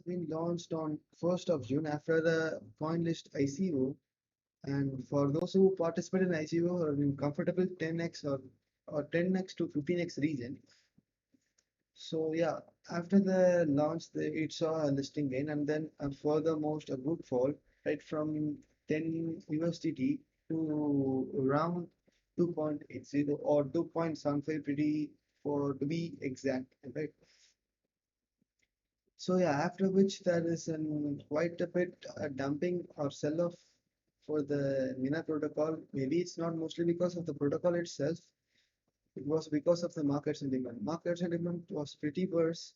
been launched on 1st of June after the coin list ICO. And for those who participate in ICO are in comfortable 10x or 10x to 15x region. So yeah, after the launch, it saw a listing gain and then furthermost a good fall, right from 10 USDT to around 2.80 or 2.75 pretty for to be exact, right? So yeah, after which there is quite a bit dumping or sell-off for the Mina protocol. Maybe it's not mostly because of the protocol itself. It was because of the market sentiment. Market sentiment was pretty worse.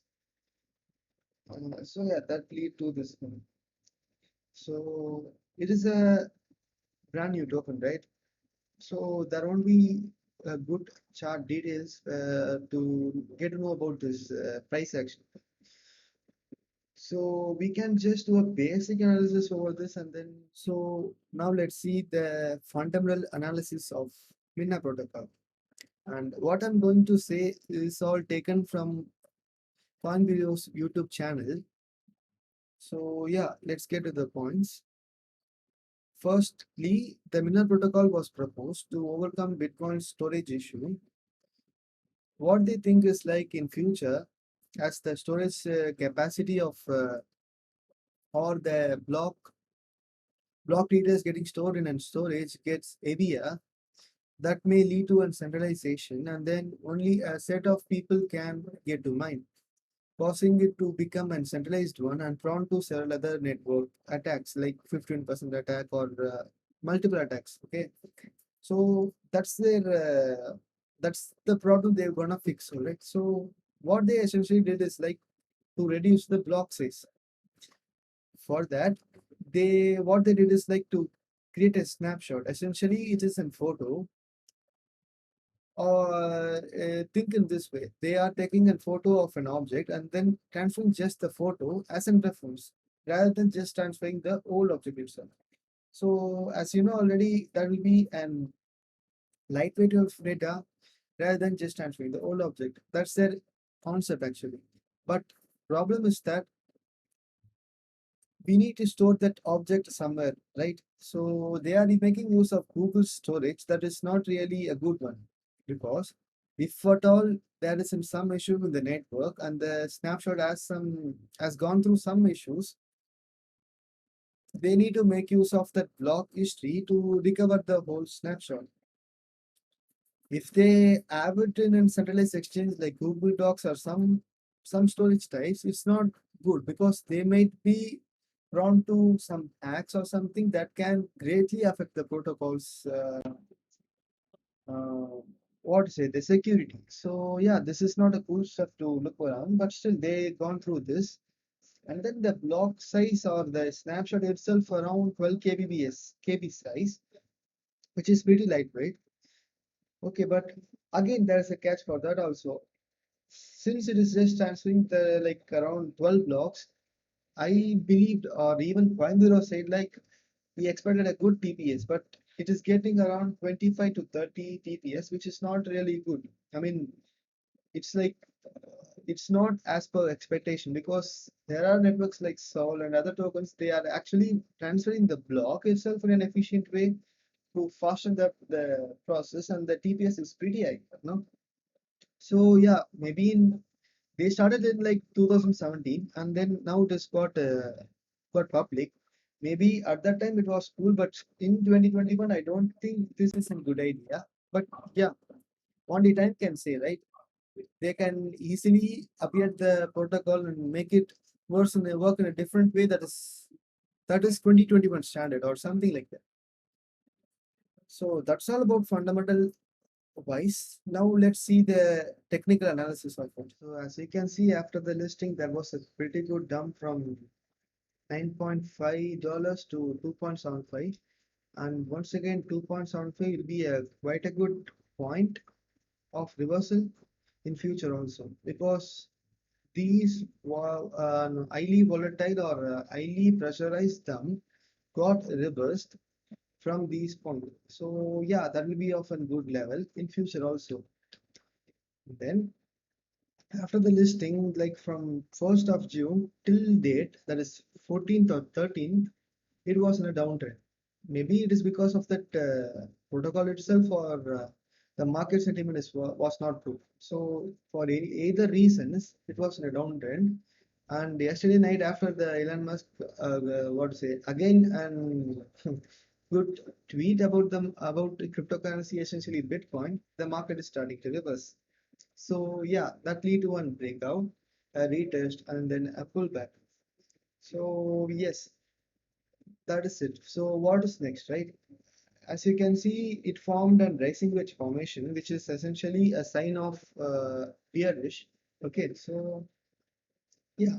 So yeah, that lead to this one. So it is a brand new token, right? So there won't be good chart details to get to know about this price action. So we can just do a basic analysis over this and then so now let's see the fundamental analysis of Mina protocol. And what I'm going to say is all taken from CoinVideo's YouTube channel. So yeah, let's get to the points. Firstly, the Mina protocol was proposed to overcome Bitcoin's storage issue. What they think is like in future, as the storage capacity of or the block data getting stored in and storage gets heavier, that may lead to a centralization, and then only a set of people can get to mine, causing it to become a centralized one and prone to several other network attacks like 15% attack or multiple attacks. Okay, so that's the problem they're gonna fix. All right, so what they essentially did is like to reduce the block size. For that, what they did is like to create a snapshot. Essentially, it is a photo. Or think in this way: they are taking a photo of an object and then transferring just the photo as a reference, rather than just transferring the whole object itself. So, as you know already, that will be an lightweight of data rather than just transferring the whole object. That's their concept actually. But problem is that we need to store that object somewhere, right? So they are making use of Google storage. That is not really a good one, because if at all there is some issue with the network and the snapshot has gone through some issues, they need to make use of that block history to recover the whole snapshot. If they have it in a centralized exchange like Google Docs or some storage types, it's not good because they might be prone to some hacks or something that can greatly affect the protocols. Uh, what to say, the security. So yeah, this is not a cool stuff to look around, but still they gone through this. And then the block size or the snapshot itself around 12 kbps KB size, which is pretty lightweight. Okay, but again, there's a catch for that also. Since it is just transferring the like around 12 blocks, I believed or even Coinbase said like we expected a good TPS, but it is getting around 25 to 30 TPS, which is not really good. I mean, it's like it's not as per expectation because there are networks like Sol and other tokens, they are actually transferring the block itself in an efficient way to fasten the process, and the TPS is pretty high, no? So yeah, maybe they started in like 2017, and then now it has got public. Maybe at that time it was cool, but in 2021, I don't think this is a good idea. But yeah, only time can say, right? They can easily update the protocol and make it work in a different way that is 2021 standard or something like that. So that's all about fundamental wise. Now let's see the technical analysis of it. So as you can see, after the listing, there was a pretty good dump from $9.5 to 2.75. And once again, 2.75 will be a quite a good point of reversal in future also, because these highly volatile or highly pressurized dump got reversed from these points. So yeah, that will be of a good level in future also. Then After the listing, like from 1st of June till date, that is 14th or 13th, it was in a downtrend. Maybe it is because of that protocol itself, or the market sentiment was not good. So for either reasons, it was in a downtrend. And yesterday night, after the Elon Musk, what to say, again and good tweet about them about the cryptocurrency, essentially Bitcoin, the market is starting to reverse. So yeah, that lead to one breakout, a retest, and then a pullback. So yes, that is it. So what is next, right? As you can see, it formed a rising wedge formation, which is essentially a sign of bearish. Okay, so yeah,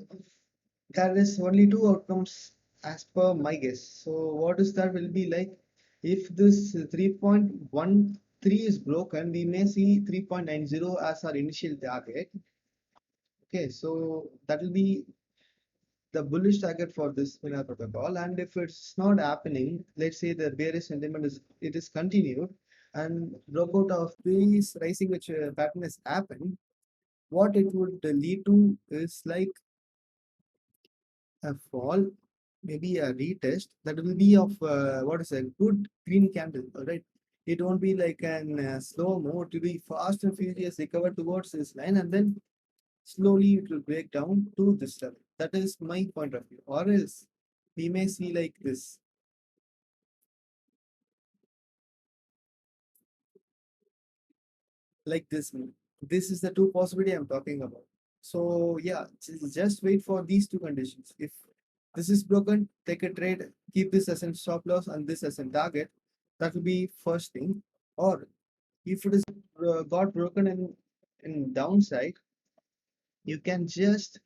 there is only two outcomes as per my guess. So what is that will be like? If this 3.13 is broken, we may see 3.90 as our initial target. Okay, so that will be the bullish target for this Mina protocol. And if it's not happening, let's say the bearish sentiment is continued and breakout of this rising which pattern has happened, what it would lead to is like a fall, maybe a retest that will be of what is a good green candle. All right, it won't be like an slow mo. It will be fast and furious recover towards this line, and then slowly it will break down to this level. That is my point of view. Or else we may see like this. This is the two possibility I'm talking about. So yeah, just wait for these two conditions. If this is broken, take a trade, keep this as a stop loss and this as a target. That will be first thing. Or if it is got broken in downside, you can just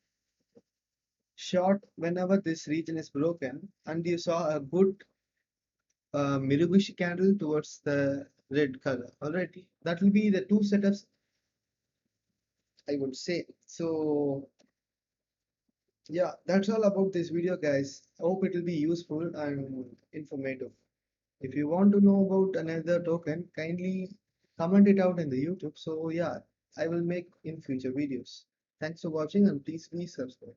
short whenever this region is broken and you saw a good Mirubushi candle towards the red color. Alright, that will be the two setups I would say. So yeah, that's all about this video, guys. I hope it will be useful and informative. If you want to know about another token, kindly comment it out in the YouTube. So yeah, I will make in future videos. Thanks for watching and please subscribe.